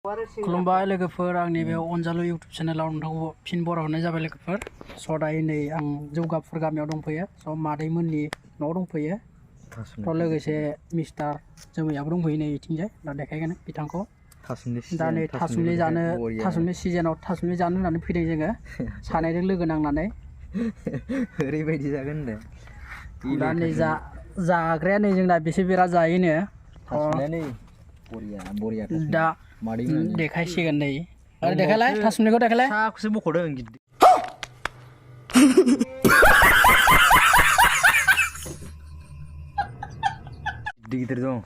खुलुमबाय लोगोफोर आंनि बे अनजालु इउटुब चेनेलाव नोंथांखौ फिन बरायहरनाय जाबाय लोगोफोर स' दायो नै आं जौगाफुर गामियाव दंफैयो स' मादैमोननि न'आव दंफैयो थ' लोगोसे मिस्टार जोमैयाबो दंफैयो नै इथिंजाय दा देखायगोन बिथांखौ दा नै थासुमलि सिजोनाव थासुमलि जानो होननानै फैदों जोङो सानैजों लोगो नांनानै ओरैबायदि जागोन दे दा नै जाग्राया नै जोंना बेसे बिराद जायोनो दा देखायसिगोन नै आरो देखायलाय थासुमलिखौ देखायलाय साखौसो बख'दों गिदिर गिदिर दं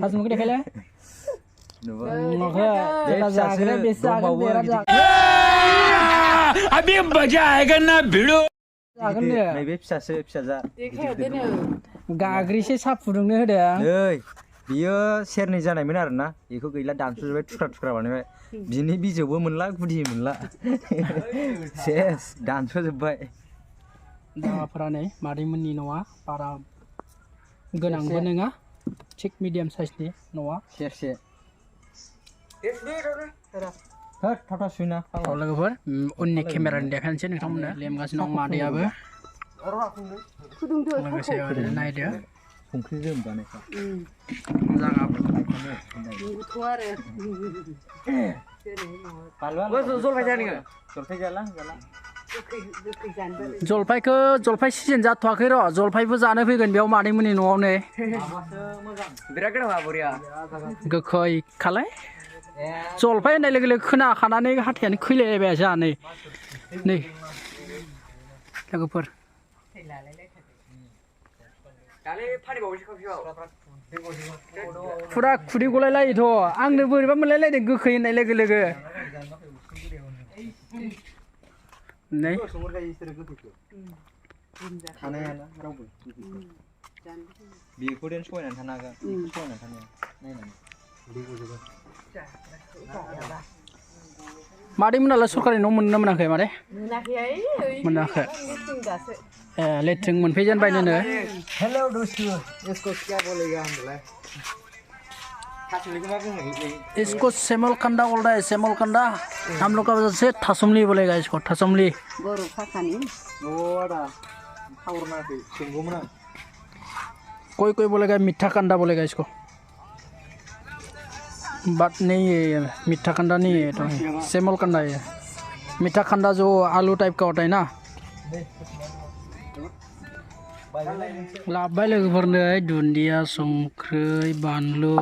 थासुमलिखौ देखायलाय अभी मजा आएगा ना भिड़ो नैबे फिसाजा गाग्रिसे साहा फुदुंनो होदों नै बियो सेरनै जानायमोन आरोना बेखौ गैला दानस'जोबबाय थुख्रा बानायबाय बिनि बिजौबो मोनला गुदि मोनला सेस दानस'जोबबाय जागाफोरा नै मादैमोननि न'आ बारा गोनांबो नङा थिग मिडियाम साइजनि न'आ सेरसे थाथा सुना लोगोफोर उननि केमेरानि देखायनोसै नोंथांमोननो लेमगासिनो दं मादैयाबो लोगोसे ओरैनो नायदो संख्रि जोम बानायखा जलफाय सिजोन जाथ'वाखै र' जलफायबो जानो फैगोन बेयाव मादैमोननि न'आवनो बिराद गोथाव बरिया गोखै खालाय जलफाय होननाय लोगो लोगो खोनाखानानै हाथायानो खैलायबाय जोंहा नै लोगोफोर फुरा खुदै गलायलायोथ' आंनो बोरैबा मोनलायलायदों गोखै होननाय लोगो लोगो नै बेखौ देन सहायनानै थानो हागोन सहायनानै थानो नायनानै मादैमोनालाय सरकारि न' मोनो ना मोनाखै मादै मोनाखै लेट्रिन मोनफैजेनबाय नो हेलो दोस्तों इसको क्या बोलेगा हम बोला थासुमलिखौ मा बुङो इसको सेमलकंदा बोलता है सेमलकंदा हम लोग का से थासुमली बोलेगा इसको थासुमली बर' भाषानि आदा थावरनाखै सोंगौमोन आं कोई बोलेगा मीठा कंदा बोलेगा इसको बात नहीं है मीठा कंदा नहीं है तो सेमलकंदा है मीठा कंदा जो आलू टाइप का होता है ना लाबोबाय लोगोफोरनो दुन्दिया संख्रै बानलु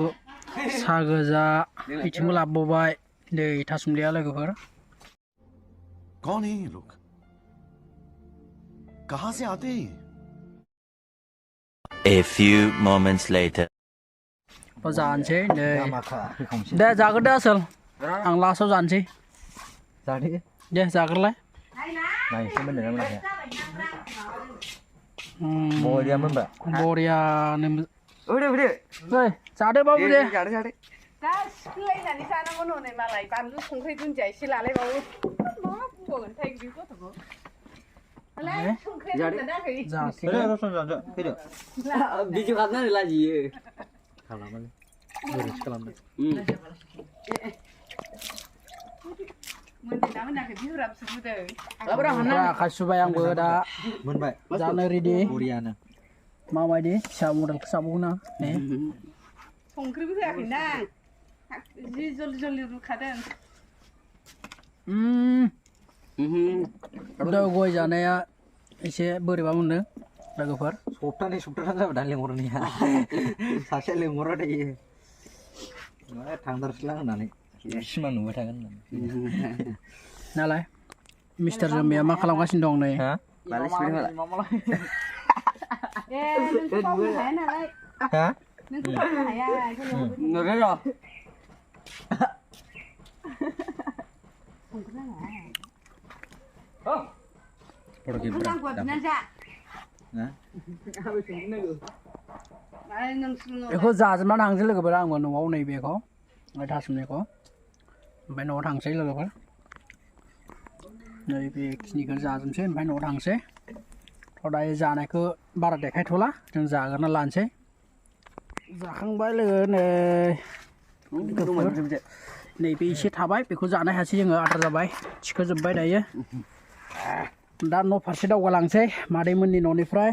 सा गोजा बिथिंबो लाबोबाय नै थासुमलिया लोगोफोर कौन है ये लोग कहां से आते हैं A few moments later जानोसै नै दे जाग्रोदो आसोल आं लास्टआव जानोसै दे जाग्रोलाय नायसै मोनदोंना मोनाखै बरिया मोनबाय बरियानो ओरै जादो बाबु दे दा सिख्लायनानै जानांगौ नै मालाय बानलु संख्रि दुन्दिया एसे लालायबावो मा बुंबावगोन थाइगिर गथ'खौ भिडिअ खालामनानै लाजियो खालामालै ओरैसो खालामदों आखाइ सुबाय आंबो दा मोनबाय जानो रेडि बरियानो माबायदि फिसा मडेलखौ जाबावगोन आं संख्रिबो होआखैना जि जल्दि रुखादों गय जानाया एसे बोरैबा मोनदों लोगोफोर सप्तानै जाबाय दा लेंहरनाया सासे लेंहरा थायो थांदारसैलां होननानै सिमा नुबाय थागोन होननानै नालाय मिस्टार जोमैया मा खालामगासिनो दं नै बेखौ जाजोबनानै थांसै लोगोफोर आंबो न'आव नैबेखौ थासुमलिखौ ओमफ्राय न'आव थांसै लोगोफोर नैबेखिनिखौ जाजोबसै ओमफ्राय न'आव थांसै थ' दायो जानायखौ बारा देखायथ'ला जों जाग्रोना लानोसै जाखांबाय लोगो नै नैबे एसे थाबाय बेखौ जानो हायासै जोङो आदार जाबाय थिखोजोब्बाय दायो दा न' फारसे दावगालांसै मादैमोननि न'निफ्राय